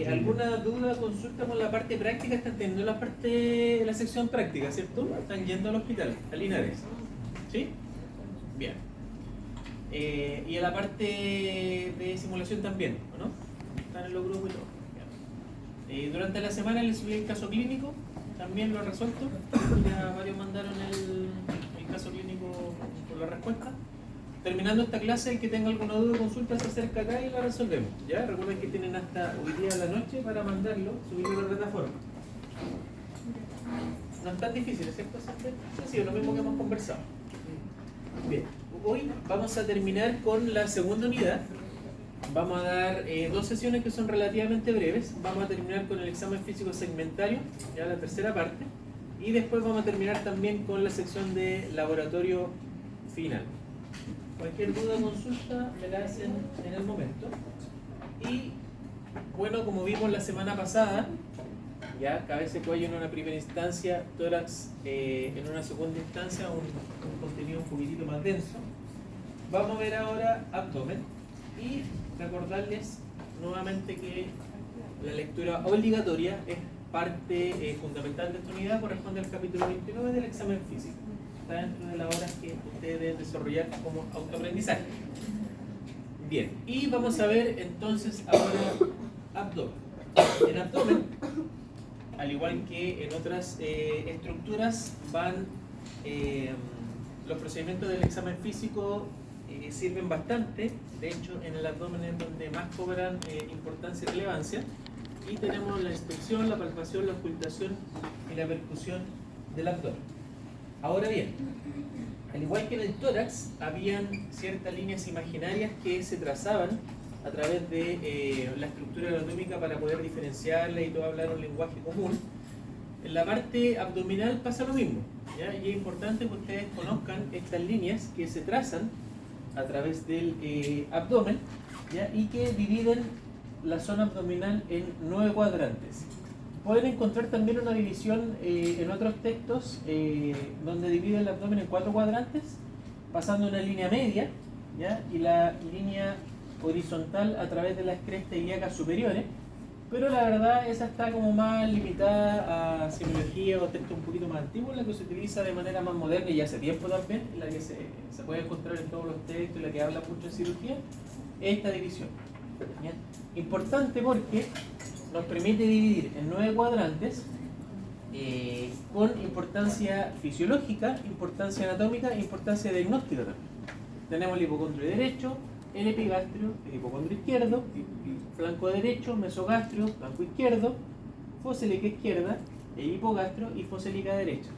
¿Alguna duda, consulta con la parte práctica? ¿Están teniendo la sección práctica, cierto? Están yendo al hospital, a Linares. ¿Sí? Bien. Y a la parte de simulación también, ¿o no? Están en los grupos y todo. Durante la semana les subí el caso clínico, también lo he resuelto. Ya varios mandaron el caso clínico con la respuesta. Terminando esta clase, el que tenga alguna duda o consulta se acerca acá y la resolvemos. ¿Ya? Recuerden que tienen hasta hoy día a la noche para mandarlo, subirlo a la plataforma. No es tan difícil, ¿cierto? Sí, lo mismo que hemos conversado. Bien, hoy vamos a terminar con la segunda unidad. Vamos a dar dos sesiones que son relativamente breves. Vamos a terminar con el examen físico segmentario, ya la tercera parte. Y después vamos a terminar también con la sección de laboratorio final. Cualquier duda o consulta me la hacen en el momento. Y bueno, como vimos la semana pasada, ya cabeza y cuello en una primera instancia, tórax en una segunda instancia, un contenido un poquitito más denso. Vamos a ver ahora abdomen y recordarles nuevamente que la lectura obligatoria es parte fundamental de esta unidad, corresponde al capítulo 29 del examen físico. Está dentro de las horas que ustedes deben desarrollar como autoaprendizaje. Bien, y vamos a ver entonces ahora abdomen. En abdomen, al igual que en otras estructuras, van los procedimientos del examen físico sirven bastante. De hecho, en el abdomen es donde más cobran importancia y relevancia. Y tenemos la inspección, la palpación, la ocultación y la percusión del abdomen. Ahora bien, al igual que en el tórax, habían ciertas líneas imaginarias que se trazaban a través de la estructura anatómica para poder diferenciarla y todo hablar un lenguaje común. En la parte abdominal pasa lo mismo, ¿ya? Y es importante que ustedes conozcan estas líneas que se trazan a través del abdomen, ¿ya? Y que dividen la zona abdominal en 9 cuadrantes. Pueden encontrar también una división en otros textos donde dividen el abdomen en 4 cuadrantes, pasando una línea media, ¿ya? Y la línea horizontal a través de las crestas ilíacas superiores, pero la verdad esa está como más limitada a semiología o textos un poquito más antiguos, la que se utiliza de manera más moderna y hace tiempo también, la que se puede encontrar en todos los textos y la que habla mucho de cirugía, esta división. ¿Ya? Importante porque nos permite dividir en 9 cuadrantes con importancia fisiológica, importancia anatómica e importancia diagnóstica también. Tenemos el hipocondrio derecho, el epigastrio, el hipocondrio izquierdo, flanco derecho, mesogastrio, flanco izquierdo, foselica izquierda, el hipogastrio y foselica derecha.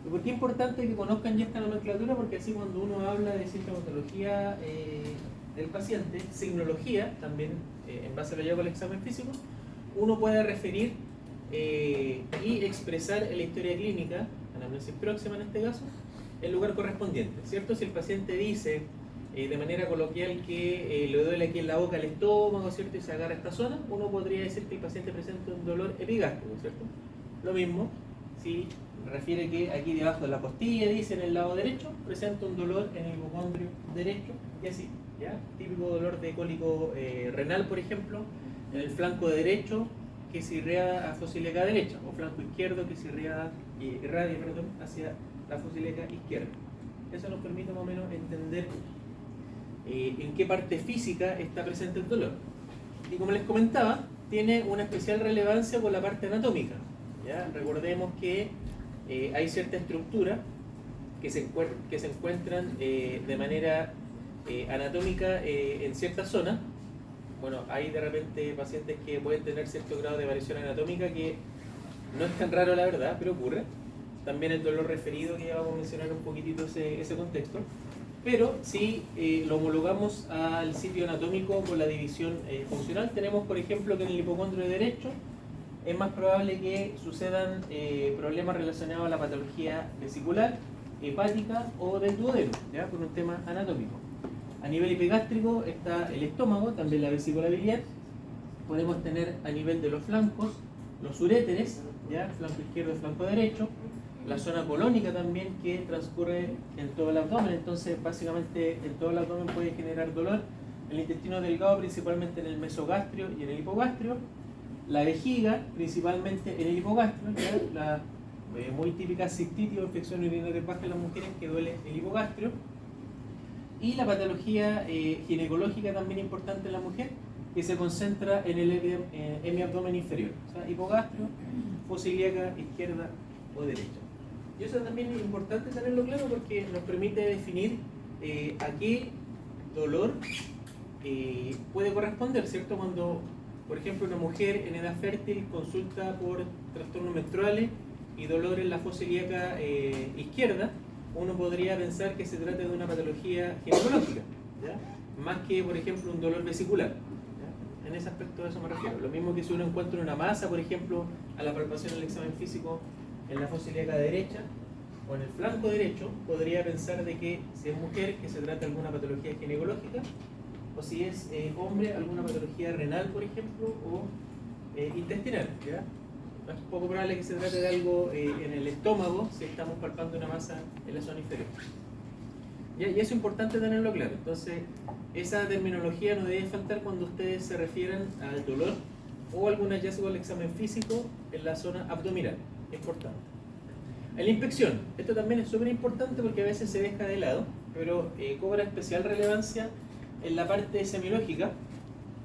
¿Y por qué es importante que conozcan ya esta nomenclatura? Porque así cuando uno habla de sintomatología del paciente, signología, también en base a lo llevo al examen físico, uno puede referir y expresar en la historia clínica, anamnesis próxima en este caso, el lugar correspondiente, ¿cierto? Si el paciente dice de manera coloquial que le duele aquí en la boca el estómago, ¿cierto? Y se agarra esta zona, uno podría decir que el paciente presenta un dolor epigástrico, ¿cierto? Lo mismo si refiere que aquí debajo de la costilla, dice en el lado derecho, presenta un dolor en el hipocondrio derecho y así, ¿ya? Típico dolor de cólico renal, por ejemplo, en el flanco derecho que se irradia a fosilica derecha, o flanco izquierdo que se irradia hacia la fosilica izquierda. Eso nos permite más o menos entender en qué parte física está presente el dolor. Y como les comentaba, tiene una especial relevancia con la parte anatómica, ¿ya? Recordemos que hay cierta estructura que se encuentran de manera anatómica en cierta zona. Bueno, hay de repente pacientes que pueden tener cierto grado de variación anatómica que no es tan raro la verdad, pero ocurre. También el dolor referido, que ya vamos a mencionar un poquitito ese contexto. Pero si lo homologamos al sitio anatómico con la división funcional, tenemos por ejemplo que en el hipocondrio derecho es más probable que sucedan problemas relacionados a la patología vesicular, hepática o del duodeno, ¿ya? Por un tema anatómico. A nivel epigástrico está el estómago, también la vesícula biliar. Podemos tener a nivel de los flancos los uréteres, ¿ya? Flanco izquierdo y flanco derecho. La zona colónica también, que transcurre en todo el abdomen, entonces básicamente en todo el abdomen puede generar dolor el intestino delgado principalmente en el mesogastrio y en el hipogastrio, la vejiga principalmente en el hipogastrio, ¿ya? La muy típica cistitis o infección urinaria baja en las mujeres que duele el hipogastrio, y la patología ginecológica también importante en la mujer, que se concentra en el hemiabdomen inferior, o sea, hipogastrio, fosa ilíaca izquierda o derecha. Y eso también es importante tenerlo claro porque nos permite definir a qué dolor puede corresponder, ¿cierto? Cuando, por ejemplo, una mujer en edad fértil consulta por trastornos menstruales y dolor en la fosa ilíaca izquierda, uno podría pensar que se trata de una patología ginecológica, ¿ya? Más que, por ejemplo, un dolor vesicular, ¿ya? En ese aspecto a eso me refiero. Lo mismo que si uno encuentra una masa, por ejemplo, a la palpación del examen físico en la fosa ilíaca derecha o en el flanco derecho, podría pensar de que si es mujer, que se trata de alguna patología ginecológica, o si es hombre, alguna patología renal, por ejemplo, o intestinal, ¿ya? Es poco probable que se trate de algo en el estómago si estamos palpando una masa en la zona inferior. ¿Ya? Y eso es importante tenerlo claro. Entonces, esa terminología no debe faltar cuando ustedes se refieran al dolor o algún hallazgo del examen físico en la zona abdominal. Importante. En la inspección, esto también es súper importante porque a veces se deja de lado, pero cobra especial relevancia en la parte semiológica,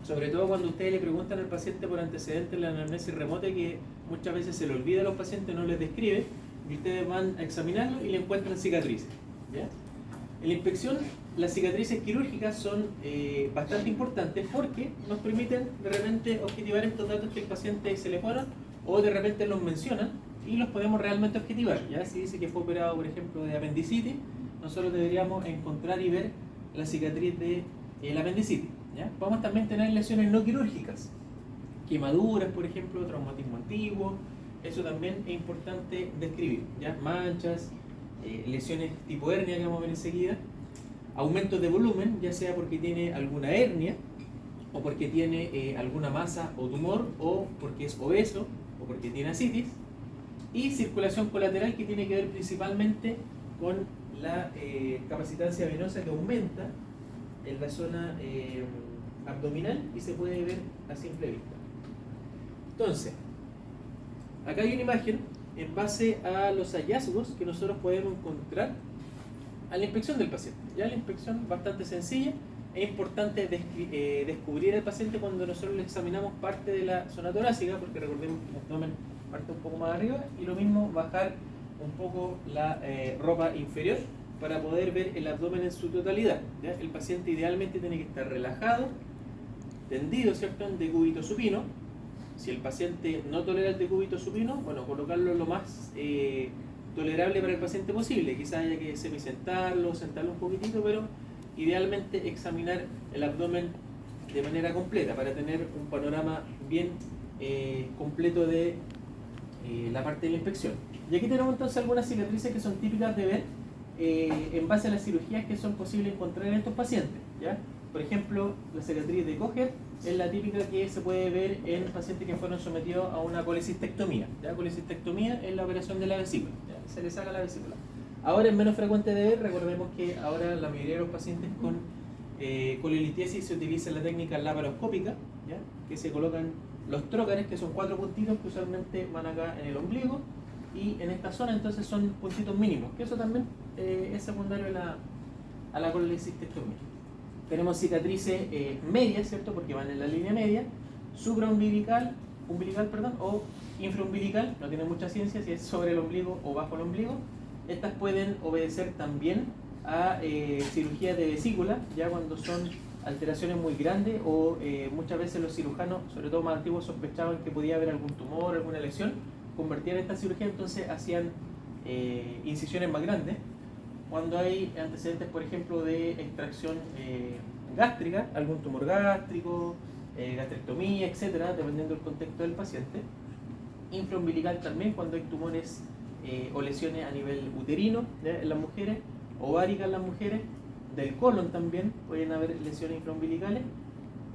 sobre todo cuando ustedes le preguntan al paciente por antecedentes de la anamnesis remota, que muchas veces se le olvida a los pacientes, no les describe, y ustedes van a examinarlo y le encuentran cicatrices, ¿ya? En la inspección, las cicatrices quirúrgicas son bastante importantes porque nos permiten de repente objetivar estos datos que el paciente se le fueron o de repente los mencionan y los podemos realmente objetivar, ¿ya? Si dice que fue operado, por ejemplo, de apendicitis, nosotros deberíamos encontrar y ver la cicatriz de la apendicitis, ¿ya? Podemos también tener lesiones no quirúrgicas, quemaduras, por ejemplo, traumatismo antiguo, eso también es importante describir, ¿ya? Manchas, lesiones tipo hernia que vamos a ver enseguida, aumentos de volumen, ya sea porque tiene alguna hernia, o porque tiene alguna masa o tumor, o porque es obeso, o porque tiene ascitis, y circulación colateral que tiene que ver principalmente con la capacitancia venosa que aumenta en la zona abdominal y se puede ver a simple vista. Entonces, acá hay una imagen en base a los hallazgos que nosotros podemos encontrar a la inspección del paciente. Ya la inspección bastante sencilla, es importante descubrir al paciente cuando nosotros le examinamos parte de la zona torácica, porque recordemos que el abdomen parte un poco más arriba, y lo mismo bajar un poco la ropa inferior para poder ver el abdomen en su totalidad, ¿ya? El paciente idealmente tiene que estar relajado, tendido, ¿cierto?, en decúbito supino. Si el paciente no tolera el decúbito supino, bueno, colocarlo lo más tolerable para el paciente posible. Quizás haya que semisentarlo, sentarlo un poquitito, pero idealmente examinar el abdomen de manera completa para tener un panorama bien completo de la parte de la inspección. Y aquí tenemos entonces algunas cicatrices que son típicas de ver en base a las cirugías que son posibles encontrar en estos pacientes, ¿ya? Por ejemplo, la cicatriz de Kocher es la típica que se puede ver en pacientes que fueron sometidos a una colecistectomía. ¿Ya? Colecistectomía es la operación de la vesícula, ¿ya? Se le saca la vesícula. Ahora es menos frecuente de ver, recordemos que ahora la mayoría de los pacientes con colelitiesis se utiliza la técnica laparoscópica, ¿ya? Que se colocan los trócares, que son 4 puntitos que usualmente van acá en el ombligo, y en esta zona entonces son puntitos mínimos, que eso también es secundario a la colecistectomía. Tenemos cicatrices medias, ¿cierto?, porque van en la línea media, supraumbilical, o infraumbilical, no tiene mucha ciencia si es sobre el ombligo o bajo el ombligo. Estas pueden obedecer también a cirugías de vesícula, ya cuando son alteraciones muy grandes o muchas veces los cirujanos, sobre todo más antiguos, sospechaban que podía haber algún tumor, alguna lesión, convertían esta cirugía, entonces hacían incisiones más grandes. Cuando hay antecedentes, por ejemplo, de extracción gástrica, algún tumor gástrico, gastrectomía, etcétera, dependiendo del contexto del paciente. Infraumbilical también, cuando hay tumores o lesiones a nivel uterino, ¿ya?, en las mujeres, ováricas en las mujeres, del colon también pueden haber lesiones infraumbilicales.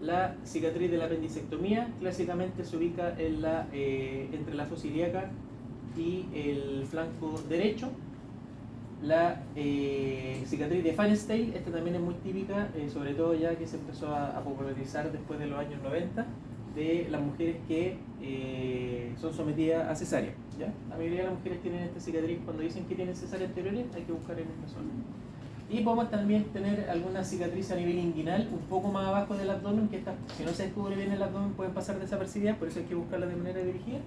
La cicatriz de la apendicectomía clásicamente se ubica en entre la fosa ilíaca y el flanco derecho. la cicatriz de Pfannenstein. Esta también es muy típica, sobre todo ya que se empezó a popularizar después de los años 90, de las mujeres que son sometidas a cesárea, ¿ya? La mayoría de las mujeres tienen esta cicatriz. Cuando dicen que tienen cesárea anteriores, hay que buscar en esta zona. Y podemos también tener alguna cicatriz a nivel inguinal, un poco más abajo del abdomen, que si no se descubre bien el abdomen pueden pasar desapercibidas, por eso hay que buscarlas de manera dirigida,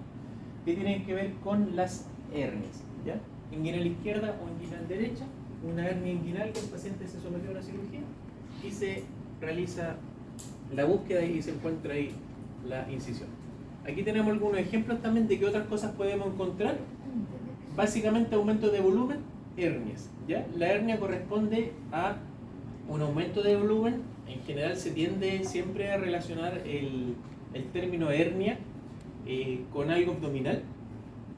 que tienen que ver con las hernias, ¿ya? Inguinal izquierda o inguinal derecha, una hernia inguinal que el paciente se sometió a una cirugía y se realiza la búsqueda y se encuentra ahí la incisión. Aquí tenemos algunos ejemplos también de qué otras cosas podemos encontrar. Básicamente aumento de volumen, hernias, ¿ya? La hernia corresponde a un aumento de volumen. En general se tiende siempre a relacionar el término hernia con algo abdominal.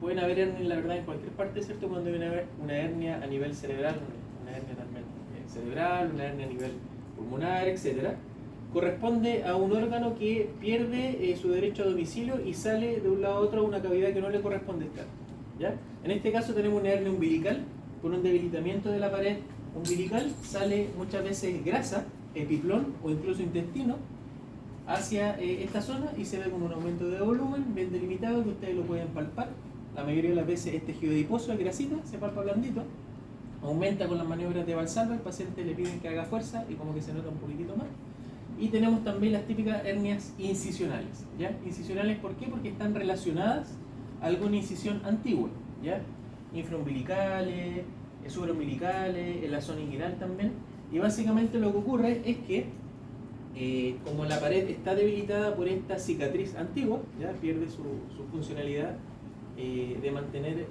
Pueden haber hernias, la verdad, en cualquier parte, ¿cierto? Cuando viene a haber una hernia a nivel cerebral, una hernia también cerebral, una hernia a nivel pulmonar, etc. Corresponde a un órgano que pierde su derecho a domicilio y sale de un lado a otro a una cavidad que no le corresponde estar, ¿ya? En este caso tenemos una hernia umbilical. Con un debilitamiento de la pared umbilical sale muchas veces grasa, epiplón o incluso intestino hacia esta zona y se ve con un aumento de volumen bien delimitado que ustedes lo pueden palpar. La mayoría de las veces es tejido adiposo, es grasita, se palpa blandito, aumenta con las maniobras de Valsalva, el paciente le piden que haga fuerza y como que se nota un poquitito más. Y tenemos también las típicas hernias incisionales, ¿ya? Incisionales, ¿por qué? Porque están relacionadas a alguna incisión antigua, ¿ya? Infraumbilicales, supraumbilicales, en la zona inguinal también. Y básicamente lo que ocurre es que como la pared está debilitada por esta cicatriz antigua, ya pierde su funcionalidad de mantener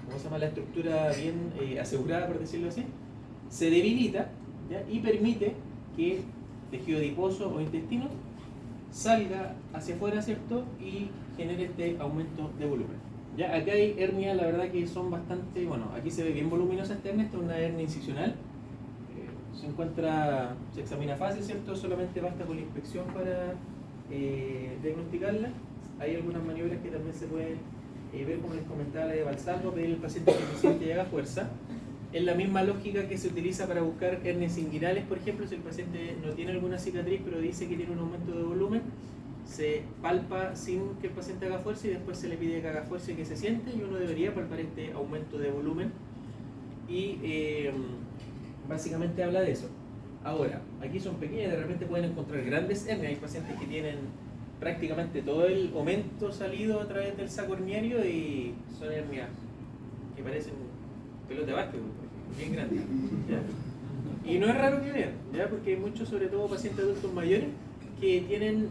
¿cómo se llama? La estructura bien asegurada, por decirlo así, se debilita, ¿ya? Y permite que tejido adiposo o intestino salga hacia afuera, ¿cierto? Y genere este aumento de volumen. Ya, acá hay hernias, la verdad que son bastante, bueno, aquí se ve bien voluminosa esta hernia, esta es una hernia incisional. Se examina fácil, ¿cierto? Solamente basta con la inspección para diagnosticarla. Hay algunas maniobras que también se pueden ver, como les comentaba, la de Valsalva, pedir al paciente que el paciente haga fuerza. Es la misma lógica que se utiliza para buscar hernias inguinales, por ejemplo, si el paciente no tiene alguna cicatriz pero dice que tiene un aumento de volumen, se palpa sin que el paciente haga fuerza y después se le pide que haga fuerza y que se siente, y uno debería palpar este aumento de volumen y básicamente habla de eso. Ahora, aquí son pequeñas, de repente pueden encontrar grandes hernias. Hay pacientes que tienen prácticamente todo el aumento salido a través del saco herniario y son hernias que parecen pelota de básquet, bien grandes, ¿ya? Y no es raro que vean, ¿ya? Porque hay muchos, sobre todo pacientes adultos mayores, que tienen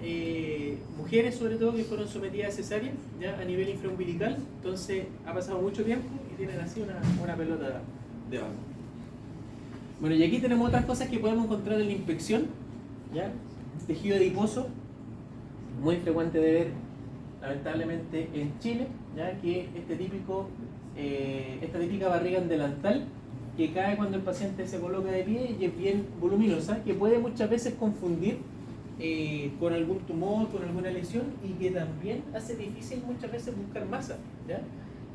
mujeres sobre todo que fueron sometidas a cesárea, ¿ya? A nivel infraumbilical. Entonces ha pasado mucho tiempo y tienen así una pelota de básquet. Bueno, y aquí tenemos otras cosas que podemos encontrar en la inspección, ¿ya? Tejido adiposo, muy frecuente de ver lamentablemente en Chile, ¿ya? Que esta típica barriga en delantal que cae cuando el paciente se coloca de pie y es bien voluminosa, que puede muchas veces confundir con algún tumor, con alguna lesión, y que también hace difícil muchas veces buscar masa, ¿ya?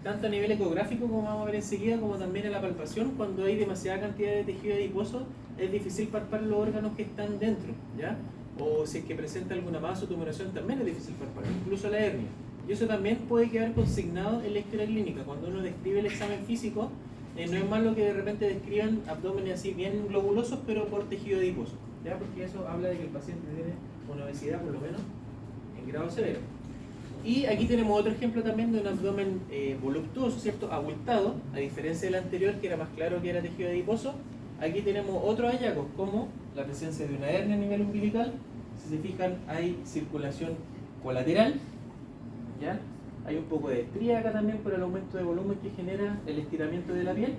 Tanto a nivel ecográfico, como vamos a ver enseguida, como también en la palpación. Cuando hay demasiada cantidad de tejido adiposo es difícil palpar los órganos que están dentro, ¿ya? O si es que presenta alguna masa o tumoración también es difícil palpar, incluso la hernia. Y eso también puede quedar consignado en la historia clínica. Cuando uno describe el examen físico, no es malo que de repente describan abdómenes así bien globulosos, pero por tejido adiposo, ¿ya? Porque eso habla de que el paciente tiene una obesidad, por lo menos en grado severo. Y aquí tenemos otro ejemplo también de un abdomen voluptuoso, ¿cierto? Abultado, a diferencia del anterior que era más claro que era tejido adiposo. Aquí tenemos otros hallazgos, como la presencia de una hernia a nivel umbilical. Si se fijan, hay circulación colateral, ¿ya? Hay un poco de estría acá también por el aumento de volumen que genera el estiramiento de la piel.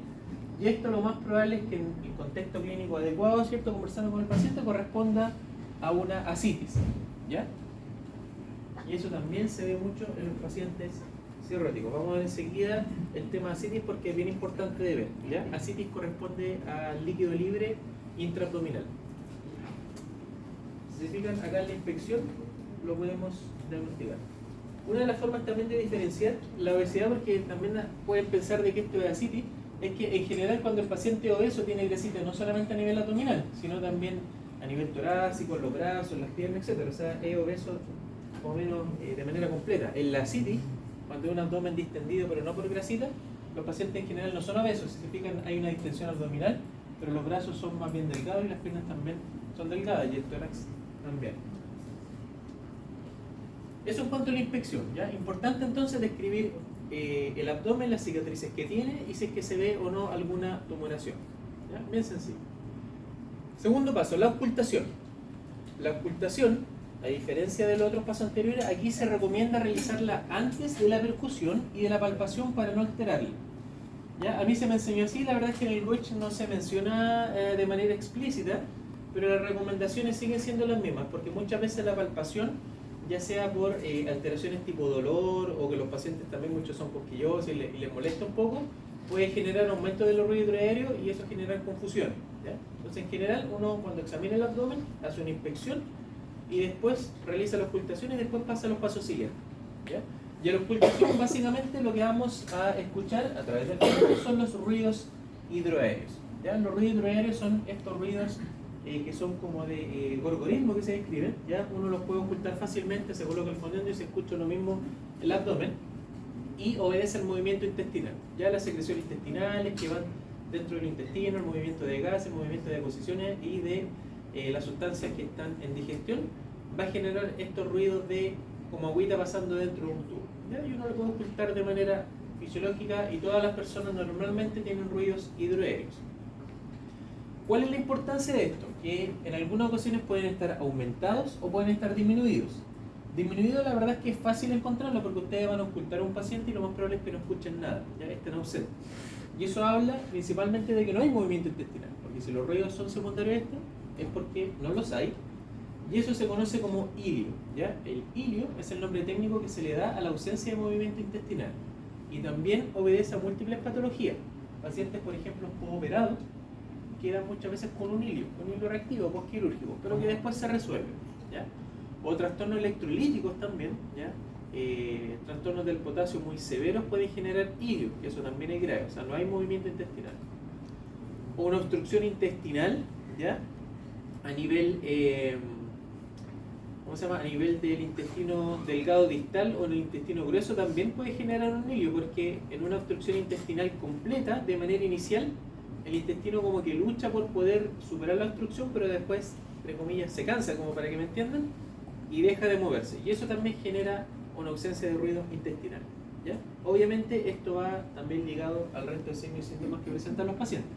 Y esto lo más probable es que en el contexto clínico adecuado, ¿cierto? Conversando con el paciente, corresponda a una ascitis, ¿ya? Y eso también se ve mucho en los pacientes cirróticos. Vamos a ver enseguida el tema de ascitis porque es bien importante de ver, ¿ya? Ascitis corresponde al líquido libre intraabdominal. Si se fijan acá en la inspección, lo podemos diagnosticar. Una de las formas también de diferenciar la obesidad, porque también pueden pensar de que esto es ascitis, es que en general cuando el paciente obeso tiene grasita no solamente a nivel abdominal, sino también a nivel torácico, en los brazos, en las piernas, etc. O sea, es obeso más o menos de manera completa. En la CITI, cuando hay un abdomen distendido pero no por grasita, los pacientes en general no son obesos. Si se fijan, hay una distensión abdominal, pero los brazos son más bien delgados y las piernas también son delgadas y el tórax también. Eso en cuanto a la inspección, ¿ya? Importante entonces describir el abdomen, las cicatrices que tiene y si es que se ve o no alguna tumoración, ¿ya? Bien sencillo. Segundo paso, la auscultación. La auscultación, a diferencia de los otros pasos anteriores, aquí se recomienda realizarla antes de la percusión y de la palpación para no alterarla. ¿Ya? A mí se me enseñó así, la verdad es que en el WECH no se menciona de manera explícita, pero las recomendaciones siguen siendo las mismas, porque muchas veces la palpación, ya sea por alteraciones tipo dolor o que los pacientes también muchos son cosquillosos y les molesta un poco, puede generar aumento de los ruidos hidroaéreos y eso genera confusión, ¿ya? Entonces en general uno cuando examina el abdomen hace una inspección y después realiza la auscultación y después pasa a los pasos siguientes, ¿ya? Y a la auscultación básicamente lo que vamos a escuchar a través del cuerpo son los ruidos hidroaéreos, ¿ya? Los ruidos hidroaéreos son estos ruidos que son como de gorgorismo que se describen, ¿ya? Uno los puede ocultar fácilmente, se coloca el fonendo y se escucha lo mismo el abdomen y obedece al movimiento intestinal, ya las secreciones intestinales que van dentro del intestino, el movimiento de gases, el movimiento de deposiciones y de las sustancias que están en digestión, va a generar estos ruidos de como agüita pasando dentro de un tubo, ¿ya? Y uno lo puede ocultar de manera fisiológica y todas las personas normalmente tienen ruidos hidroaéreos. ¿Cuál es la importancia de esto? Que en algunas ocasiones pueden estar aumentados o pueden estar disminuidos. Disminuido la verdad es que es fácil encontrarlo porque ustedes van a ocultar a un paciente y lo más probable es que no escuchen nada, ya estén ausentes. Y eso habla principalmente de que no hay movimiento intestinal, porque si los ruidos son secundarios a esto, es porque no los hay. Y eso se conoce como ilio, ¿ya? El ilio es el nombre técnico que se le da a la ausencia de movimiento intestinal. Y también obedece a múltiples patologías. Pacientes, por ejemplo, postoperados, quedan muchas veces con un ilio reactivo, postquirúrgico, pero que después se resuelve, ¿ya? O trastornos electrolíticos también, ¿ya? Trastornos del potasio muy severos pueden generar ilio, que eso también es grave, o sea, no hay movimiento intestinal. O una obstrucción intestinal, ¿ya? A nivel, ¿cómo se llama? A nivel del intestino delgado distal o en el intestino grueso también puede generar un ilio, porque en una obstrucción intestinal completa, de manera inicial, el intestino como que lucha por poder superar la obstrucción, pero después, entre comillas, se cansa, como para que me entiendan, y deja de moverse. Y eso también genera una ausencia de ruido intestinal, ¿ya? Obviamente esto va también ligado al resto de signos y síntomas que presentan los pacientes.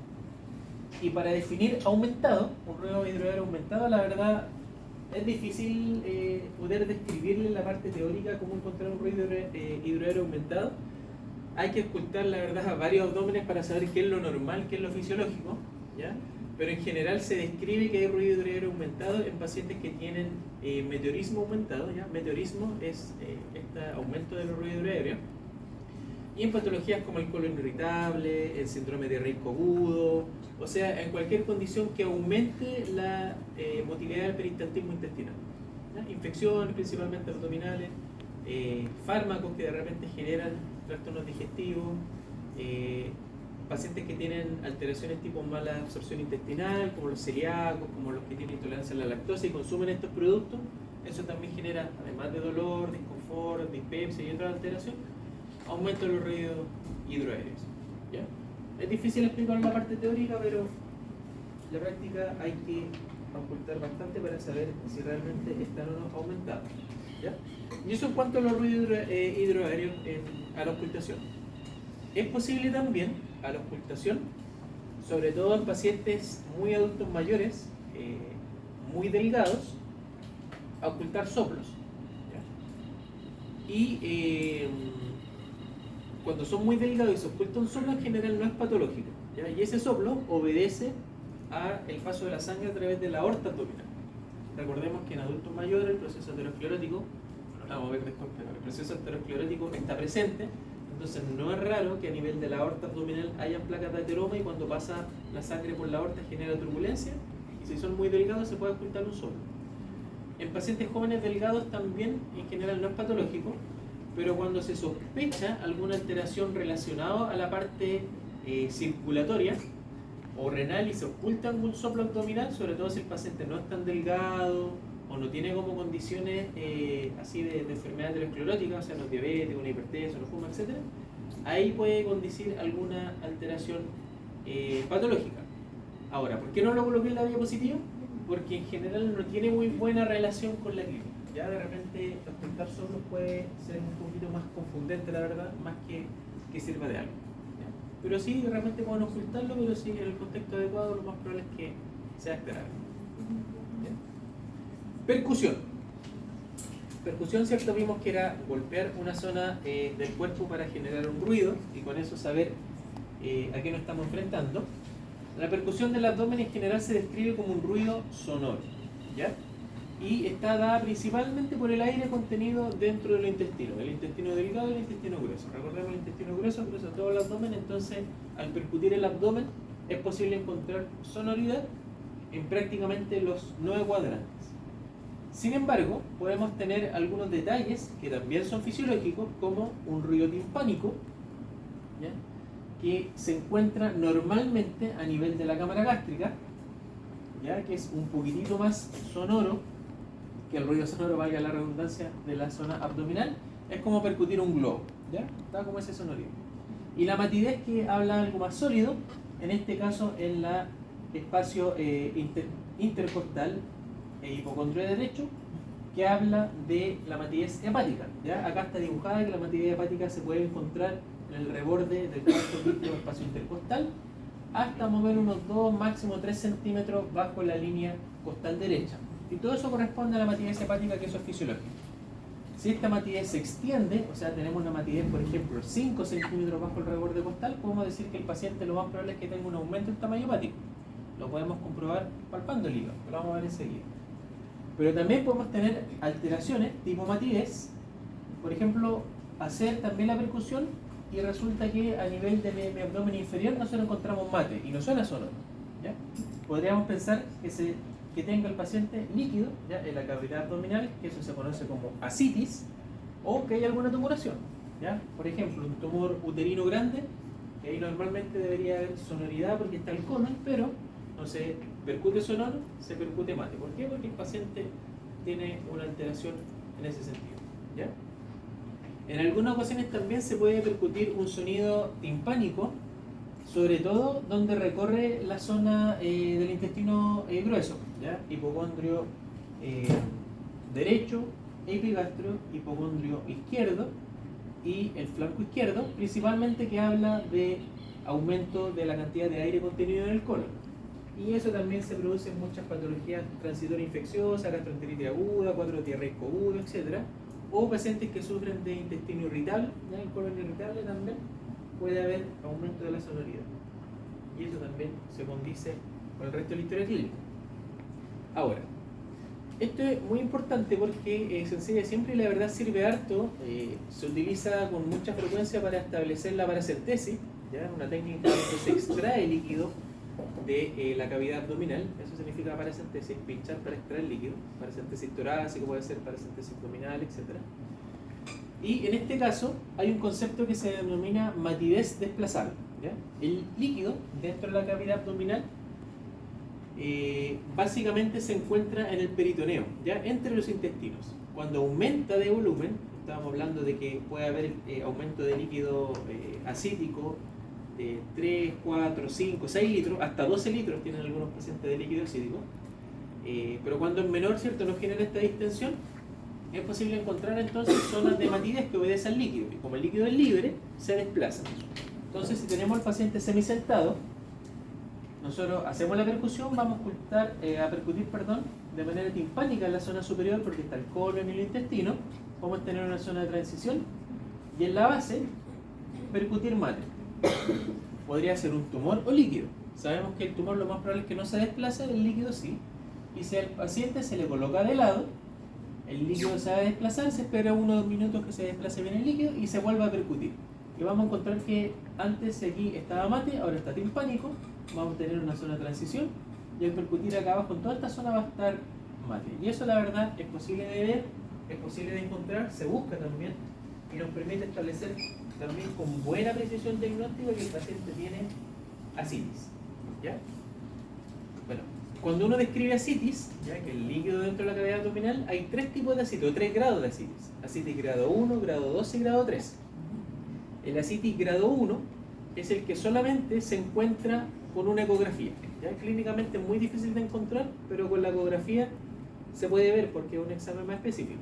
Y para definir aumentado, un ruido hidroaéreo aumentado, la verdad es difícil poder describirle la parte teórica cómo encontrar un ruido hidroaéreo aumentado. Hay que ocultar la verdad a varios abdómenes para saber qué es lo normal, qué es lo fisiológico, ¿ya? Pero en general se describe que hay ruido hidroaéreo aumentado en pacientes que tienen meteorismo aumentado, ¿ya? Meteorismo es este aumento del ruido hidroaéreo. Y en patologías como el colon irritable, el síndrome de Raynaud agudo, o sea, en cualquier condición que aumente la motilidad del peristaltismo intestinal, ¿ya? Infecciones principalmente abdominales, fármacos que de repente generan trastornos digestivos, pacientes que tienen alteraciones tipo mala absorción intestinal, como los celíacos, como los que tienen intolerancia a la lactosa y consumen estos productos, eso también genera, además de dolor, disconfort, dispepsia y otras alteraciones, aumento de los ruidos hidroaéreos, ¿ya? Es difícil explicar la parte teórica, pero en la práctica hay que ocultar bastante para saber si realmente están o no aumentados, ¿ya? Y eso en cuanto a los ruidos hidroaéreos a la ocultación. Es posible también a la ocultación, sobre todo en pacientes muy adultos mayores, muy delgados, a ocultar soplos, ¿ya? Y cuando son muy delgados y se oculta un soplo, en general no es patológico, ¿ya? Y ese soplo obedece al paso de la sangre a través de la aorta abdominal. Recordemos que en adultos mayores el proceso aterosclerótico, vamos a ver después, pero el proceso aterosclerótico está presente, entonces no es raro que a nivel de la aorta abdominal hayan placas de ateroma y cuando pasa la sangre por la aorta genera turbulencia y si son muy delgados se puede ocultar un soplo. En pacientes jóvenes delgados también en general no es patológico, pero cuando se sospecha alguna alteración relacionada a la parte circulatoria o renal y se oculta en un soplo abdominal, sobre todo si el paciente no es tan delgado o no tiene como condiciones así de enfermedad aterosclerótica, o sea, no es diabético, no es hipertenso, no fuma, etc. Ahí puede conducir alguna alteración patológica. Ahora, ¿por qué no lo coloqué en la diapositiva? Porque en general no tiene muy buena relación con la clínica. Ya de repente ocultar soplos puede ser un poquito más confundente, la verdad, más que sirva de algo. ¿Ya? Pero sí, de repente pueden ocultarlo, pero sí, en el contexto adecuado lo más probable es que sea esperable. ¿Ya? Percusión. Percusión, ¿cierto? Vimos que era golpear una zona del cuerpo para generar un ruido y con eso saber a qué nos estamos enfrentando. La percusión del abdomen en general se describe como un ruido sonoro, ¿ya? Y está dada principalmente por el aire contenido dentro del intestino, el intestino delgado y el intestino grueso. Recordemos el intestino grueso, cruza todo el abdomen, entonces al percutir el abdomen es posible encontrar sonoridad en prácticamente los 9 cuadrantes. Sin embargo, podemos tener algunos detalles que también son fisiológicos, como un ruido timpánico, ¿ya? Que se encuentra normalmente a nivel de la cámara gástrica, ¿ya? Que es un poquitito más sonoro que el ruido sonoro, valga la redundancia, de la zona abdominal. Es como percutir un globo, ¿ya? Está como ese sonorido. Y la matidez, que habla algo más sólido, en este caso en el espacio intercostal e hipocondrio derecho, que habla de la matidez hepática, ¿ya? Acá está dibujada que la matidez hepática se puede encontrar en el reborde del cuarto quinto espacio intercostal hasta mover unos 2, máximo 3 centímetros bajo la línea costal derecha. Y todo eso corresponde a la matidez hepática, que eso es fisiológico. Si esta matidez se extiende, o sea, tenemos una matidez, por ejemplo, 5 centímetros bajo el reborde costal, podemos decir que el paciente lo más probable es que tenga un aumento del tamaño hepático. Lo podemos comprobar palpando el hígado, lo vamos a ver enseguida. Pero también podemos tener alteraciones tipo matidez, por ejemplo, hacer también la percusión y resulta que a nivel de mi abdomen inferior nosotros encontramos mate y no suena sonoro, ¿ya? Podríamos pensar que tenga el paciente líquido, ¿ya? En la cavidad abdominal, que eso se conoce como ascitis, o que hay alguna tumoración, ¿ya? Por ejemplo, un tumor uterino grande, que ahí normalmente debería haber sonoridad porque está el colon, pero no se percute sonoro, se percute mate. ¿Por qué? Porque el paciente tiene una alteración en ese sentido, ¿ya? En algunas ocasiones también se puede percutir un sonido timpánico, sobre todo donde recorre la zona del intestino grueso, ¿ya? Hipocondrio derecho, epigastrio, hipocondrio izquierdo y el flanco izquierdo, principalmente, que habla de aumento de la cantidad de aire contenido en el colon. Y eso también se produce en muchas patologías transitorias infecciosas, gastroenteritis aguda, cuadro diarreico agudo, etc. O pacientes que sufren de intestino irritable, ¿ya? El colon irritable también puede haber aumento de la sonoridad. Y eso también se condice con el resto de la historia clínica. Ahora, esto es muy importante porque se enseña siempre y la verdad sirve harto. Se utiliza con mucha frecuencia para establecer la paracentesis, ¿ya? Una técnica donde se extrae líquido de la cavidad abdominal. Eso significa paracentesis, pinchar para extraer líquido. Paracentesis torácico, puede ser paracentesis abdominal, etc. Y en este caso hay un concepto que se denomina matidez desplazable, ¿ya? El líquido dentro de la cavidad abdominal básicamente se encuentra en el peritoneo, ¿ya? Entre los intestinos. Cuando aumenta de volumen, estábamos hablando de que puede haber aumento de líquido ascítico de 3, 4, 5, 6 litros, hasta 12 litros tienen algunos pacientes de líquido ascítico. Pero cuando es menor, ¿cierto?, no genera esta distensión, es posible encontrar entonces zonas de matidez que obedecen al líquido. Y como el líquido es libre, se desplaza. Entonces, si tenemos al paciente semisentado, nosotros hacemos la percusión, vamos a percutir de manera timpánica en la zona superior, porque está el colon y el intestino. Vamos a tener una zona de transición y en la base percutir mate. Podría ser un tumor o líquido. Sabemos que el tumor lo más probable es que no se desplace, el líquido sí. Y si al paciente se le coloca de lado, el líquido se va a desplazar, se espera unos minutos que se desplace bien el líquido y se vuelve a percutir. Y vamos a encontrar que antes aquí estaba mate, ahora está timpánico. Vamos a tener una zona de transición y al percutir acá abajo en toda esta zona va a estar mate. Y eso, la verdad, es posible de ver, es posible de encontrar, se busca también y nos permite establecer también con buena precisión diagnóstica que el paciente tiene ascitis. ¿Ya? Bueno, cuando uno describe ascitis, ya que el líquido dentro de la cavidad abdominal, hay tres tipos de ascitis, o tres grados de ascitis. Ascitis grado 1, grado 2 y grado 3. El ascitis grado 1 es el que solamente se encuentra con una ecografía. ¿Ya? Clínicamente es muy difícil de encontrar, pero con la ecografía se puede ver porque es un examen más específico.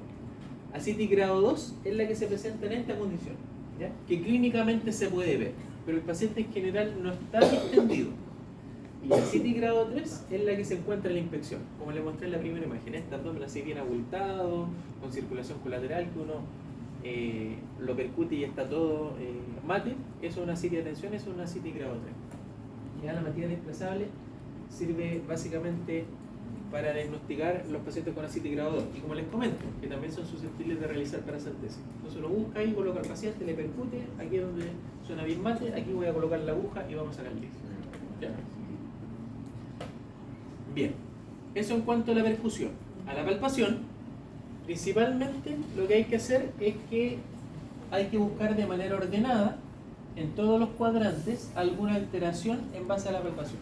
Ascitis grado 2 es la que se presenta en esta condición, ¿ya? Que clínicamente se puede ver, pero el paciente en general no está distendido. Y la ascitis grado 3 es la que se encuentra en la inspección, como le mostré en la primera imagen, este abdomen así bien abultado, con circulación colateral, que uno lo percute y está todo mate. Eso es una ascitis de tensión, eso es una ascitis grado 3. Ya la materia desplazable sirve básicamente para diagnosticar los pacientes con ascitis grado 2, y como les comento, que también son susceptibles de realizar paracentesis. Entonces uno busca ahí, coloca al paciente, le percute, aquí es donde suena bien mate, aquí voy a colocar la aguja y vamos a sacar el líquido. ¿Ya? Bien, eso en cuanto a la percusión. A la palpación, principalmente lo que hay que hacer es que hay que buscar de manera ordenada en todos los cuadrantes alguna alteración en base a la palpación.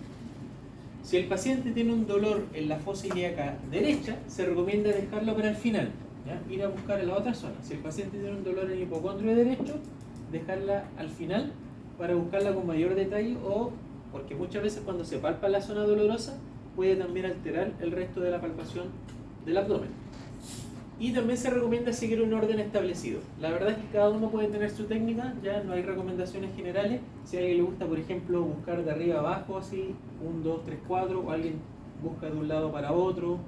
Si el paciente tiene un dolor en la fosa ilíaca derecha, se recomienda dejarlo para el final, ¿ya? Ir a buscar en la otra zona. Si el paciente tiene un dolor en el hipocondrio derecho, dejarla al final para buscarla con mayor detalle, o porque muchas veces cuando se palpa la zona dolorosa puede también alterar el resto de la palpación del abdomen. Y también se recomienda seguir un orden establecido. La verdad es que cada uno puede tener su técnica, ya no hay recomendaciones generales. Si a alguien le gusta, por ejemplo, buscar de arriba a abajo, así, 1, 2, 3, 4, o alguien busca de un lado para otro,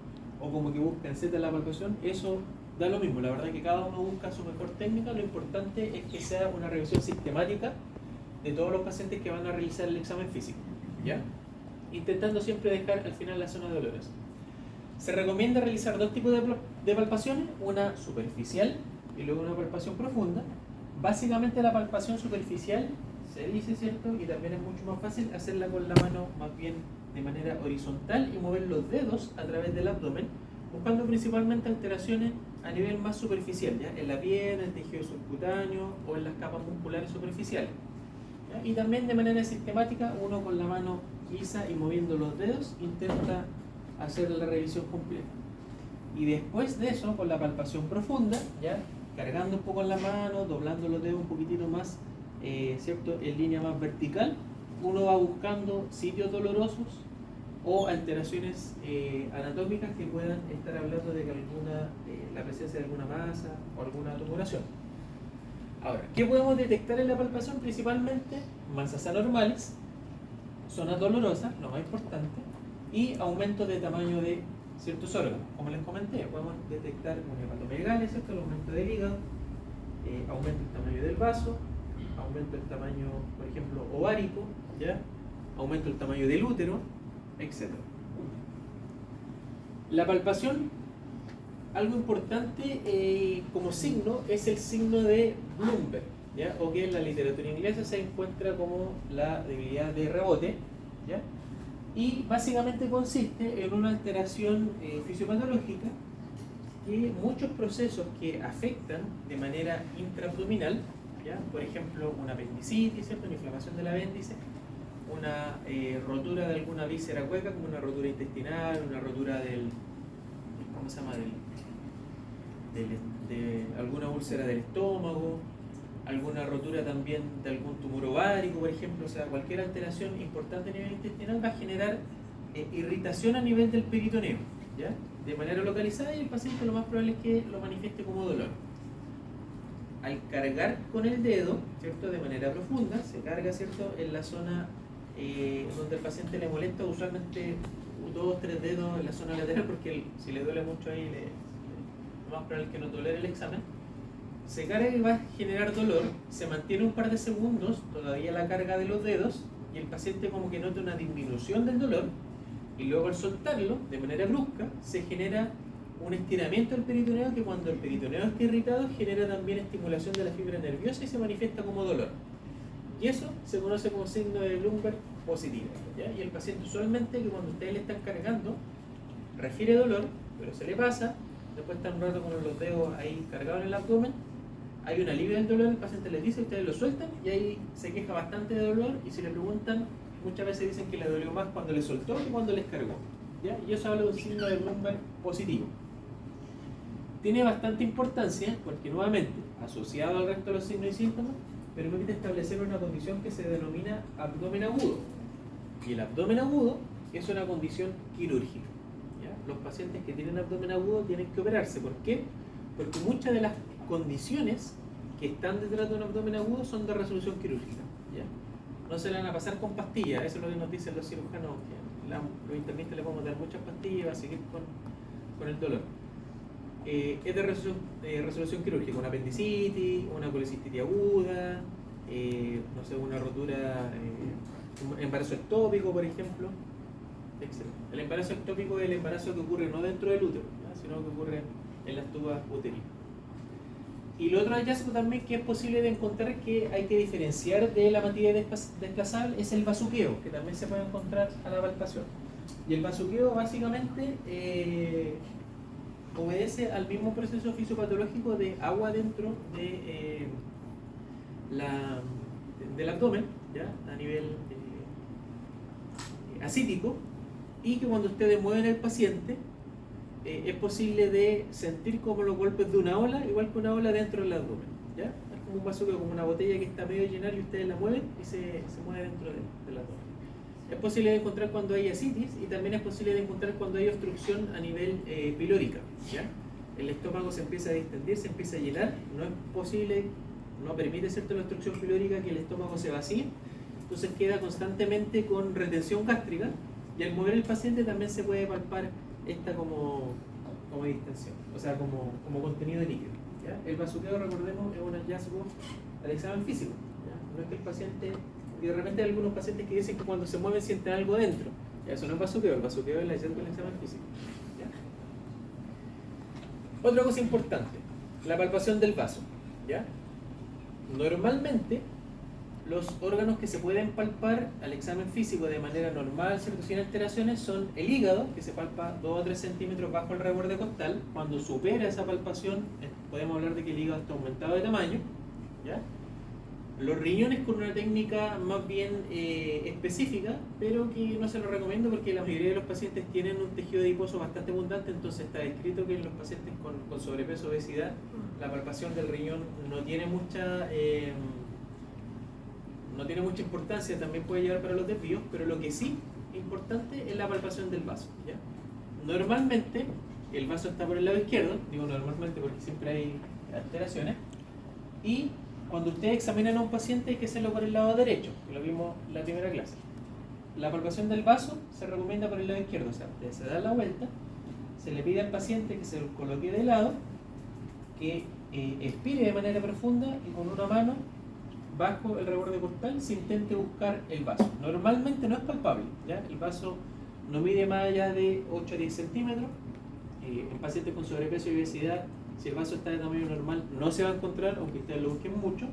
o como que busca en Z la palpación, eso da lo mismo. La verdad es que cada uno busca su mejor técnica. Lo importante es que sea una revisión sistemática de todos los pacientes que van a realizar el examen físico, ¿ya? Intentando siempre dejar al final la zona dolorosa. Se recomienda realizar dos tipos de palpaciones, una superficial y luego una palpación profunda. Básicamente la palpación superficial se dice, ¿cierto? Y también es mucho más fácil hacerla con la mano más bien de manera horizontal y mover los dedos a través del abdomen, buscando principalmente alteraciones a nivel más superficial, ¿ya? En la piel, en el tejido subcutáneo o en las capas musculares superficiales, ¿ya? Y también de manera sistemática, uno con la mano lisa y moviendo los dedos intenta hacer la revisión completa. Y después de eso, con la palpación profunda, ya cargando un poco en la mano, doblando los dedos un poquitito más, ¿cierto? En línea más vertical, uno va buscando sitios dolorosos o alteraciones anatómicas que puedan estar hablando de que la presencia de alguna masa o alguna tumoración. Ahora, ¿qué podemos detectar en la palpación? Principalmente masas anormales, zonas dolorosas, lo más importante, y aumento de tamaño de ciertos órganos. Como les comenté, podemos detectar un hepatomegalia, ¿cierto? El aumento del hígado, aumento del tamaño del vaso, aumento del tamaño, por ejemplo, ovárico, ¿ya? Aumento del tamaño del útero, etc. La palpación, algo importante como signo, es el signo de Bloomberg, ¿ya? O que en la literatura inglesa se encuentra como la debilidad de rebote, ¿ya? Y básicamente consiste en una alteración fisiopatológica que muchos procesos que afectan de manera intraabdominal, ¿ya? Por ejemplo, una apendicitis, ¿cierto? Una inflamación del apéndice, una rotura de alguna víscera hueca, como una rotura intestinal, una rotura del, ¿cómo se llama? De alguna úlcera del estómago, alguna rotura también de algún tumor ovárico, por ejemplo. O sea, cualquier alteración importante a nivel intestinal va a generar irritación a nivel del peritoneo, ¿ya? De manera localizada, y el paciente lo más probable es que lo manifieste como dolor. Al cargar con el dedo, ¿cierto? De manera profunda, se carga, ¿cierto? En la zona donde el paciente le molesta, usualmente 2, 3 dedos en la zona lateral, porque si le duele mucho ahí, lo más probable es que no tolere el examen. Se carga y va a generar dolor, se mantiene un par de segundos todavía la carga de los dedos, y el paciente como que nota una disminución del dolor, y luego al soltarlo de manera brusca se genera un estiramiento del peritoneo, que cuando el peritoneo está irritado genera también estimulación de la fibra nerviosa y se manifiesta como dolor. Y eso se conoce como signo de Bloomberg positivo, ¿ya? Y el paciente usualmente, que cuando ustedes le están cargando, refiere dolor, pero se le pasa, después está un rato con los dedos ahí cargados en el abdomen, hay un alivio del dolor, el paciente les dice, ustedes lo sueltan y ahí se queja bastante de dolor y si le preguntan, muchas veces dicen que le dolió más cuando le soltó que cuando les cargó, ¿ya? Y eso habla de un signo de Blumberg positivo. Tiene bastante importancia porque nuevamente, asociado al resto de los signos y síntomas, permite establecer una condición que se denomina abdomen agudo. Y el abdomen agudo es una condición quirúrgica, ¿ya? Los pacientes que tienen abdomen agudo tienen que operarse. ¿Por qué? Porque muchas de las condiciones que están detrás de un abdomen agudo son de resolución quirúrgica, ¿ya? No se le van a pasar con pastillas, eso es lo que nos dicen los cirujanos, que los internistas le podemos dar muchas pastillas y va a seguir con el dolor. Es de resolución quirúrgica, una apendicitis, una colecistitis aguda, no sé, una rotura, un embarazo ectópico, por ejemplo, etc. El embarazo ectópico es el embarazo que ocurre no dentro del útero, ¿ya? Sino que ocurre en las tubas uterinas. Y lo otro hallazgo también que es posible de encontrar, que hay que diferenciar de la materia desplazable, es el bazuqueo, que también se puede encontrar a la palpación. Y el bazuqueo básicamente obedece al mismo proceso fisiopatológico de agua dentro del abdomen, ¿ya? A nivel asítico, y que cuando ustedes mueven el paciente es posible de sentir como los golpes de una ola, igual que una ola dentro del abdomen, ¿ya? Es como un bazuqueo, como una botella que está medio llena y ustedes la mueven y se mueve dentro del abdomen. Es posible de encontrar cuando hay ascitis y también es posible de encontrar cuando hay obstrucción a nivel pilórica, ¿ya? El estómago se empieza a distendir, se empieza a llenar, no es posible, no permite, ¿cierto?, la obstrucción pilórica que el estómago se vacíe, entonces queda constantemente con retención gástrica y al mover el paciente también se puede palpar esta como distensión, o sea, como contenido de líquido, ¿ya? El bazuqueo, recordemos, es un hallazgo al examen físico, ¿ya? No es que el paciente, y de repente hay algunos pacientes que dicen que cuando se mueven sienten algo dentro, ¿ya? Eso no es bazuqueo, el bazuqueo es el hallazgo del examen físico, ¿ya? Otra cosa importante, la palpación del vaso, ¿ya? Normalmente los órganos que se pueden palpar al examen físico de manera normal, ¿cierto?, sin alteraciones, son el hígado, que se palpa 2 o 3 centímetros bajo el reborde costal. Cuando supera esa palpación, podemos hablar de que el hígado está aumentado de tamaño, ¿ya? Los riñones con una técnica más bien específica, pero que no se lo recomiendo porque la mayoría de los pacientes tienen un tejido adiposo bastante abundante, entonces está descrito que en los pacientes con sobrepeso o obesidad, la palpación del riñón no tiene mucha importancia, también puede llevar para los desvíos, pero lo que sí es importante es la palpación del vaso, ¿ya? Normalmente el vaso está por el lado izquierdo, digo normalmente porque siempre hay alteraciones, y cuando ustedes examinan a un paciente hay que hacerlo por el lado derecho, que lo vimos en la primera clase. La palpación del vaso se recomienda por el lado izquierdo, o sea, se da la vuelta, se le pide al paciente que se lo coloque de lado, que expire de manera profunda y con una mano bajo el reborde costal se intente buscar el vaso. Normalmente no es palpable, ¿ya? El vaso no mide más allá de 8 a 10 centímetros. En pacientes con sobrepeso y obesidad, si el vaso está de tamaño normal, no se va a encontrar, aunque ustedes lo busquen mucho.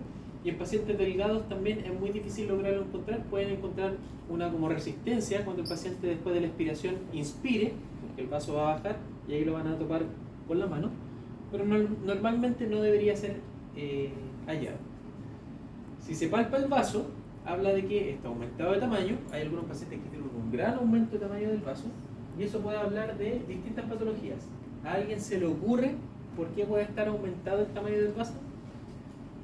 Y en pacientes delgados también es muy difícil lograrlo encontrar. Pueden encontrar una como resistencia cuando el paciente después de la expiración inspire, porque el vaso va a bajar y ahí lo van a topar con la mano. Pero normalmente no debería ser hallado. Si se palpa el vaso, habla de que está aumentado de tamaño. Hay algunos pacientes que tienen un gran aumento de tamaño del vaso y eso puede hablar de distintas patologías. ¿A alguien se le ocurre por qué puede estar aumentado el tamaño del vaso?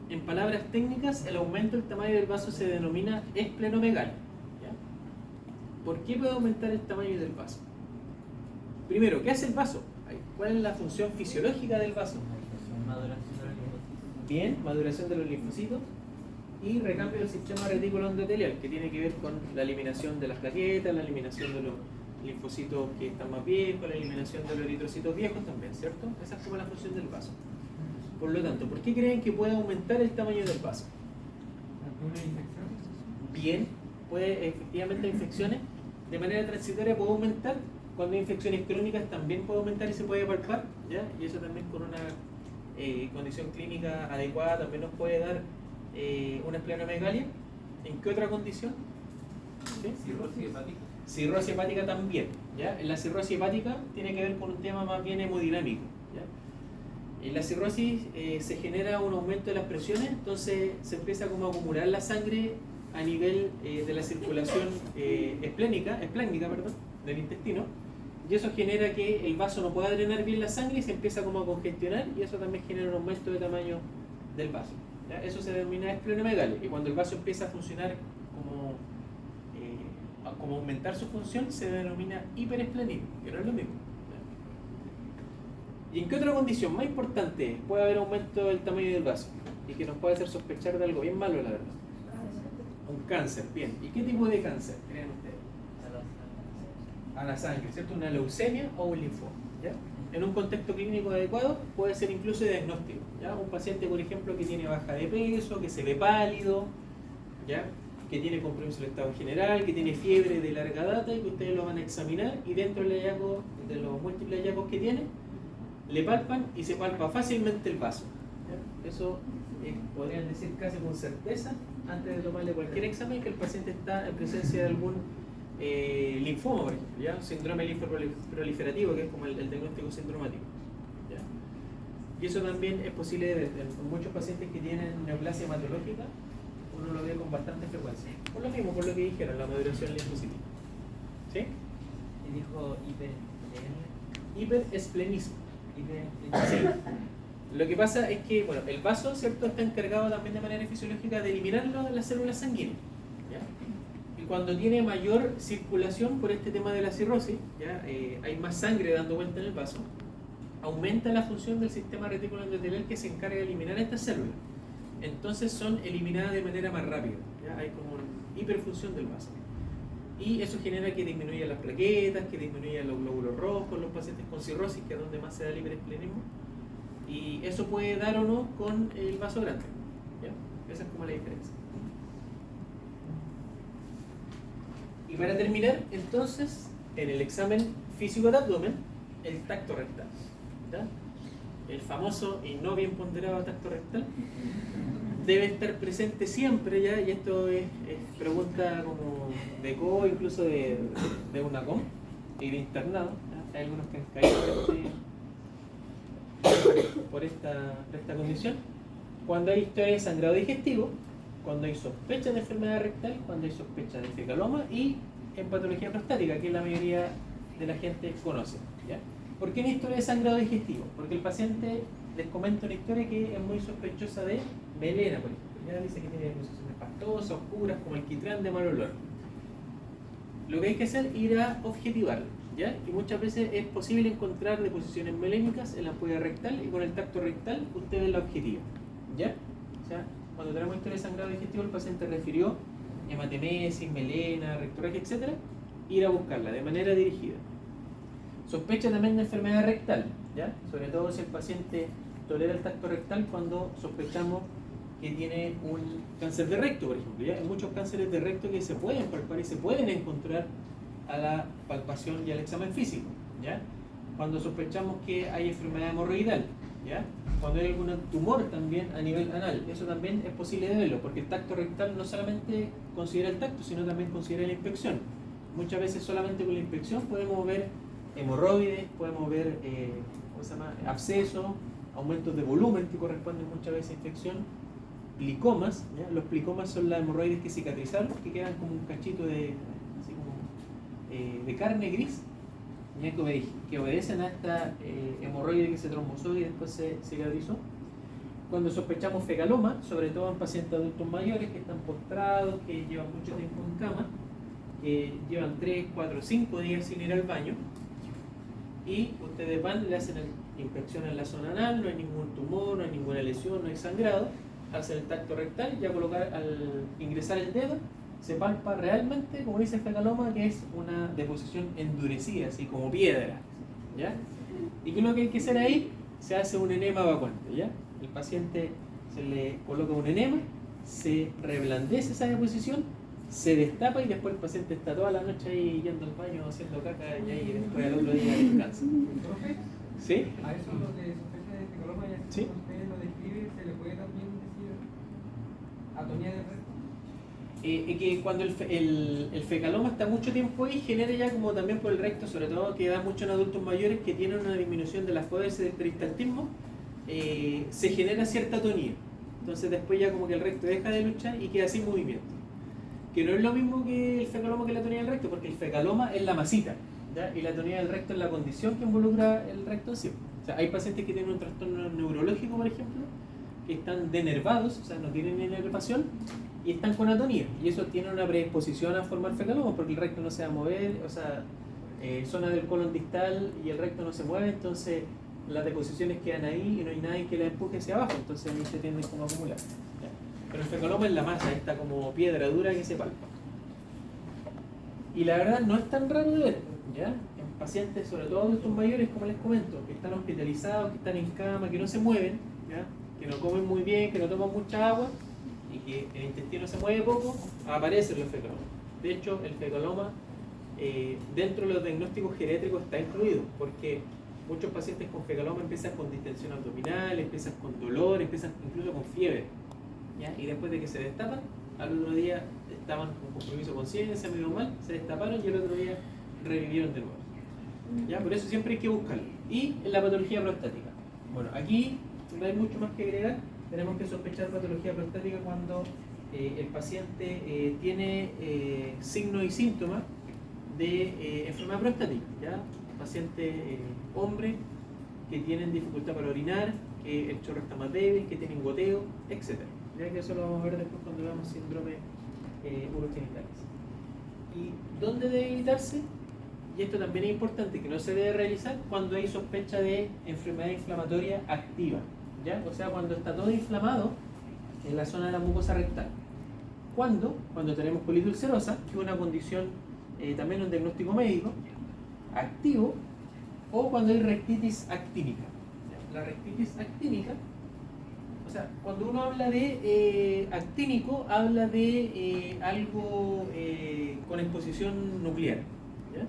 En palabras técnicas, el aumento del tamaño del vaso se denomina esplenomegalia, ¿ya? ¿Por qué puede aumentar el tamaño del vaso? Primero, ¿qué hace el vaso? ¿Cuál es la función fisiológica del vaso? Bien, maduración de los linfocitos y recambio del sistema retículo endotelial, que tiene que ver con la eliminación de las plaquetas, la eliminación de los linfocitos que están más viejos, la eliminación de los eritrocitos viejos también, ¿cierto? Esa es como la función del vaso. Por lo tanto, ¿por qué creen que puede aumentar el tamaño del vaso? ¿Alguna infección? Bien, puede, efectivamente, infecciones de manera transitoria puede aumentar. Cuando hay infecciones crónicas también puede aumentar y se puede palpar, ¿ya? Y eso también con una condición clínica adecuada también nos puede dar una esplenomegalia. ¿En qué otra condición? ¿Sí? Cirrosis hepática. Cirrosis hepática también, ¿ya? En la cirrosis hepática tiene que ver con un tema más bien hemodinámico, ¿ya? En la cirrosis se genera un aumento de las presiones, entonces se empieza como a acumular la sangre a nivel de la circulación esplénica, perdón, del intestino, y eso genera que el vaso no pueda drenar bien la sangre y se empieza como a congestionar, y eso también genera un aumento de tamaño del vaso. ¿Ya? Eso se denomina esplenomegalia, y cuando el vaso empieza a funcionar como aumentar su función, se denomina hiperesplenismo, que no es lo mismo. ¿Y en qué otra condición más importante puede haber aumento del tamaño del vaso? Y que nos puede hacer sospechar de algo bien malo, la verdad. Un cáncer, bien. ¿Y qué tipo de cáncer creen ustedes? A la sangre, ¿cierto? Una leucemia o un linfoma. ¿Ya? En un contexto clínico adecuado puede ser incluso diagnóstico. ¿Ya? Un paciente, por ejemplo, que tiene baja de peso, que se ve pálido, ¿ya? Que tiene compromiso del estado general, que tiene fiebre de larga data y que ustedes lo van a examinar y dentro del hallazgo, de los múltiples hallazgos que tiene, le palpan y se palpa fácilmente el vaso. ¿Ya? Eso podrían decir casi con certeza, antes de tomarle cualquier examen, que el paciente está en presencia de algún linfoma, por ejemplo, ¿ya? Síndrome linfoproliferativo, que es como el diagnóstico sindromático. ¿Ya? Y eso también es posible en muchos pacientes que tienen neoplasia hematológica, uno lo ve con bastante frecuencia. Por lo mismo, por lo que dijeron, la maduración linfocítica. ¿Sí? Y dijo Hiperesplenismo. Sí. Lo que pasa es que, bueno, el vaso, ¿cierto?, está encargado también de manera fisiológica de eliminar las células sanguíneas. ¿Ya? Y cuando tiene mayor circulación por este tema de la cirrosis, ¿ya? Hay más sangre dando vuelta en el vaso, aumenta la función del sistema retículo endotelial que se encarga de eliminar estas células. Entonces son eliminadas de manera más rápida. ¿Ya? Hay como una hiperfunción del vaso. Y eso genera que disminuyan las plaquetas, que disminuyan los glóbulos rojos, los pacientes con cirrosis, que es donde más se da el hiperesplenismo. Y eso puede dar o no con el vaso grande. ¿Ya? Esa es como la diferencia. Y para terminar, entonces, en el examen físico de abdomen, el tacto rectal. ¿Ya? El famoso y no bien ponderado tacto rectal debe estar presente siempre, ¿ya? Y esto es pregunta como de CO, incluso de una COM y de internado. ¿Ya? Hay algunos que han caído por esta condición. Cuando hay historia de sangrado digestivo, cuando hay sospecha de enfermedad rectal, cuando hay sospecha de fecaloma y en patología prostática, que la mayoría de la gente conoce. ¿Ya? ¿Por qué una historia de sangrado digestivo? Porque el paciente, les comento una historia que es muy sospechosa de melena, por ejemplo. Ya dice que tiene deposiciones pastosas, oscuras, como alquitrán de mal olor. Lo que hay que hacer es ir a objetivarlo, ¿ya? Y muchas veces es posible encontrar deposiciones melénicas en la ampolla rectal y con el tacto rectal ustedes la objetivan, ¿ya? O sea, cuando tenemos historia de sangrado digestivo, el paciente refirió hematemesis, melena, rectorragia, etc., ir a buscarla de manera dirigida. Sospecha también de enfermedad rectal, ¿ya? Sobre todo si el paciente tolera el tacto rectal cuando sospechamos que tiene un cáncer de recto, por ejemplo. ¿Ya? Hay muchos cánceres de recto que se pueden palpar y se pueden encontrar a la palpación y al examen físico. ¿Ya? Cuando sospechamos que hay enfermedad hemorroidal, ¿ya? Cuando hay algún tumor también a nivel anal, eso también es posible de verlo, porque el tacto rectal no solamente considera el tacto, sino también considera la inspección. Muchas veces solamente con la inspección podemos ver hemorroides, podemos ver abscesos, aumentos de volumen que corresponden muchas veces a infección, plicomas. ¿Ya? Los plicomas son las hemorroides que cicatrizaron, que quedan como un cachito de carne gris, ¿ya? Que obedecen a esta hemorroide que se trombosó y después se cicatrizó. Cuando sospechamos fecaloma, sobre todo en pacientes adultos mayores que están postrados, que llevan mucho tiempo en cama, que llevan 3, 4, 5 días sin ir al baño, y ustedes van, le hacen inspección en la zona anal, no hay ningún tumor, no hay ninguna lesión, no hay sangrado, hacen el tacto rectal y al ingresar el dedo se palpa realmente, como dice el fecaloma, que es una deposición endurecida, así como piedra, ¿ya? ¿Y qué es lo que hay que hacer ahí? Se hace un enema evacuante, ¿ya? El paciente se le coloca un enema, se reblandece esa deposición, se destapa y después el paciente está toda la noche ahí yendo al baño, haciendo caca y ahí después al otro día descansa. ¿Profe? ¿Sí? A eso lo de sospecha de fecaloma, ya ¿Sí? que usted lo describe, ¿se le puede también decir atonía del recto? Que cuando el fecaloma está mucho tiempo ahí, genera ya como también por el recto, sobre todo que da mucho en adultos mayores que tienen una disminución de la foderse del peristaltismo, se genera cierta atonía. Entonces después ya como que el recto deja de luchar y queda sin movimiento. Que no es lo mismo que el fecaloma que la atonía del recto, porque el fecaloma es la masita, ¿ya? Y la atonía del recto es la condición que involucra el recto en sí. O sea, hay pacientes que tienen un trastorno neurológico, por ejemplo, que están denervados, o sea, no tienen inervación y están con atonía. Y eso tiene una predisposición a formar fecaloma porque el recto no se va a mover, o sea, zona del colon distal y el recto no se mueve, entonces las deposiciones quedan ahí y no hay nadie que la empuje hacia abajo, entonces ahí se tienden como a acumular. ¿Ya? Pero el fecaloma es la masa, esta como piedra dura que se palpa. Y la verdad no es tan raro de ver, ¿ya? En pacientes, sobre todo adultos mayores, como les comento, que están hospitalizados, que están en cama, que no se mueven, ¿ya? Que no comen muy bien, que no toman mucha agua y que el intestino se mueve poco, aparecen los fecalomas. De hecho, el fecaloma dentro de los diagnósticos geriátricos está incluido, porque muchos pacientes con fecaloma empiezan con distensión abdominal, empiezan con dolor, empiezan incluso con fiebre, ¿ya? Y después de que se destapan, al otro día estaban con compromiso de conciencia, medio mal, se destaparon y el otro día revivieron de nuevo, ¿ya? Por eso siempre hay que buscarlo. Y en la patología prostática, bueno, aquí no hay mucho más que agregar. Tenemos que sospechar patología prostática cuando el paciente tiene signos y síntomas de enfermedad prostática, ¿ya? Paciente hombre que tienen dificultad para orinar, que el chorro está más débil, que tienen goteo, etc. Ya que eso lo vamos a ver después cuando veamos síndrome urogenitales. ¿Y dónde debe evitarse? Y esto también es importante, que no se debe realizar cuando hay sospecha de enfermedad inflamatoria activa, ¿ya? O sea, cuando está todo inflamado en la zona de la mucosa rectal. ¿Cuándo? Cuando tenemos colitis ulcerosa, que es una condición, también un diagnóstico médico, activo, o cuando hay rectitis actínica. La rectitis actínica, o sea, cuando uno habla de actínico, habla de algo con exposición nuclear, ¿ya?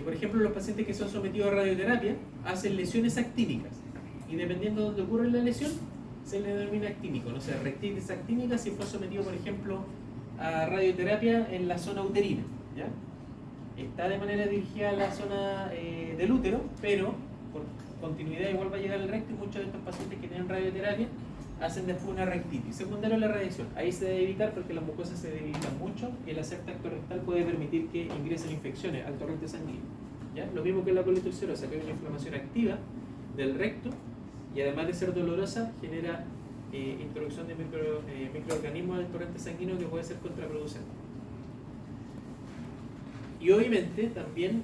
Por ejemplo, los pacientes que son sometidos a radioterapia hacen lesiones actínicas y dependiendo de dónde ocurre la lesión se le denomina actínico. No sé, rectitis actínica si fue sometido, por ejemplo, a radioterapia en la zona uterina, ¿ya? Está de manera dirigida a la zona del útero, pero por continuidad igual va a llegar al recto y muchos de estos pacientes que tienen radioterapia hacen después una rectitis secundaria a la radiación. Ahí se debe evitar porque las mucosas se debilitan mucho y el hacer tacto rectal puede permitir que ingresen infecciones al torrente sanguíneo, ¿ya? Lo mismo que la colitis ulcerosa, que hay una inflamación activa del recto y además de ser dolorosa genera introducción de microorganismos al torrente sanguíneo que puede ser contraproducente. Y obviamente también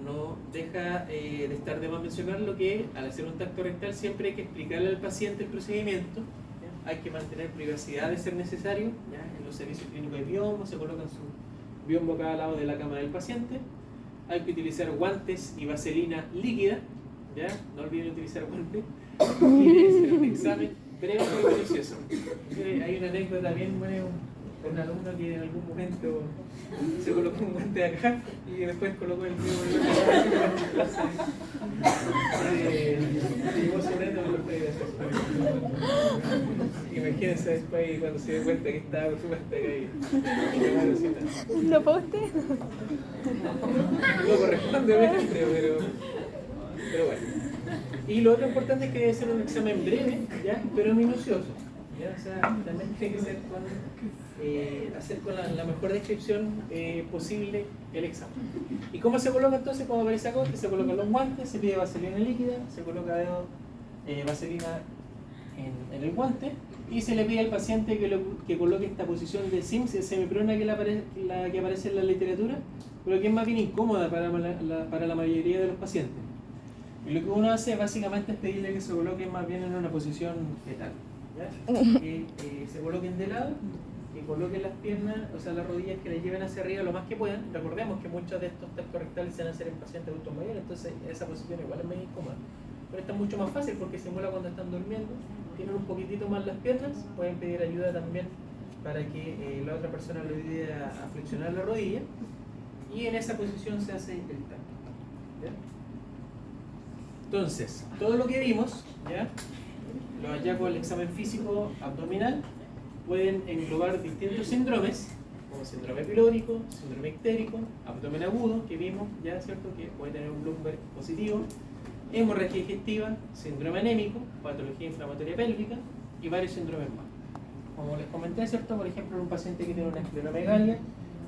no deja de estar de más mencionar lo que al hacer un tacto rectal siempre hay que explicarle al paciente el procedimiento, ¿ya? Hay que mantener privacidad de ser necesario, ¿ya? En los servicios clínicos de biombo se colocan su biombo a cada lado de la cama del paciente, hay que utilizar guantes y vaselina líquida, ¿ya? No olviden utilizar guantes y hacer un examen breve y minucioso. Hay una anécdota bien buena, un alumno que en algún momento se colocó un guante acá y después colocó el mismo llevó sonriendo con los pedidos. Imagínense después cuando se dio cuenta que estaba su guante ahí. ¿Lo poste? No corresponde, pero bueno. Y lo otro importante es que debe ser un examen breve, ¿ya? Pero minucioso, ¿ya? O sea, también tiene que ser hacer con la mejor descripción posible el examen. ¿Y cómo se coloca entonces? Como aparece acá, se colocan los guantes, se pide vaselina líquida, se coloca vaselina en el guante y se le pide al paciente que coloque esta posición de Sims, semiprona que aparece en la literatura, pero que es más bien incómoda para la mayoría de los pacientes. Y lo que uno hace básicamente es pedirle que se coloque más bien en una posición fetal, ¿ya? Que se coloquen de lado, que coloquen las piernas, o sea las rodillas, que las lleven hacia arriba lo más que puedan. Recordemos que muchos de estos tactos rectales se van a hacer en pacientes adultos mayores, entonces esa posición igual es medio incómoda. Pero esta es mucho más fácil porque simula cuando están durmiendo, tienen un poquitito más las piernas, pueden pedir ayuda también para que la otra persona lo ayude a flexionar la rodilla y en esa posición se hace el tacto, ¿ya? Entonces, todo lo que vimos, ¿ya? Los hallazgos del examen físico abdominal pueden englobar distintos síndromes, como síndrome pilórico, síndrome ictérico, abdomen agudo, que vimos, ya, ¿cierto? Que puede tener un Bloomberg positivo, hemorragia digestiva, síndrome anémico, patología inflamatoria pélvica y varios síndromes más. Como les comenté, ¿cierto? Por ejemplo, en un paciente que tiene una escleromegalia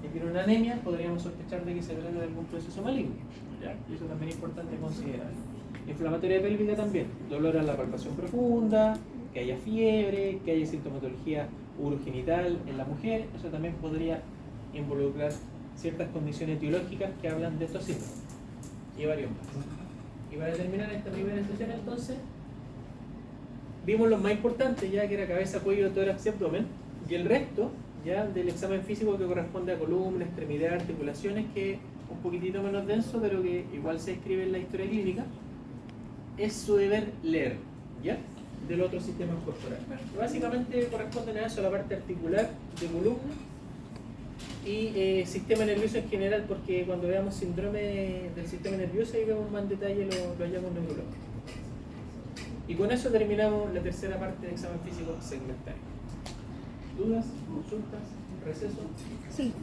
y tiene una anemia, podríamos sospechar de que se trata de algún proceso maligno. ¿Ya? Y eso también es importante considerar. Inflamatoria pélvica también, dolor a la palpación profunda, que haya fiebre, que haya sintomatología urogenital en la mujer, eso también podría involucrar ciertas condiciones etiológicas que hablan de estos síntomas y varios más. Y para terminar esta primera sesión entonces, vimos los más importantes ya, que era cabeza, cuello, tórax y abdomen, y el resto ya del examen físico que corresponde a columna, extremidad, articulaciones, que es un poquitito menos denso, pero que igual se escribe en la historia clínica, es su deber leer, ¿ya? Del otro sistema corporal. Básicamente corresponden a eso, a la parte articular de columna y sistema nervioso en general, porque cuando veamos síndrome del sistema nervioso ahí vemos más en detalle los hallazgos neurológicos. Y con eso terminamos la tercera parte del examen físico segmentario. ¿Dudas? ¿Consultas? ¿Receso? Sí.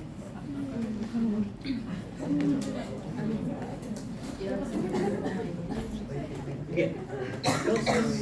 Bien. Entonces...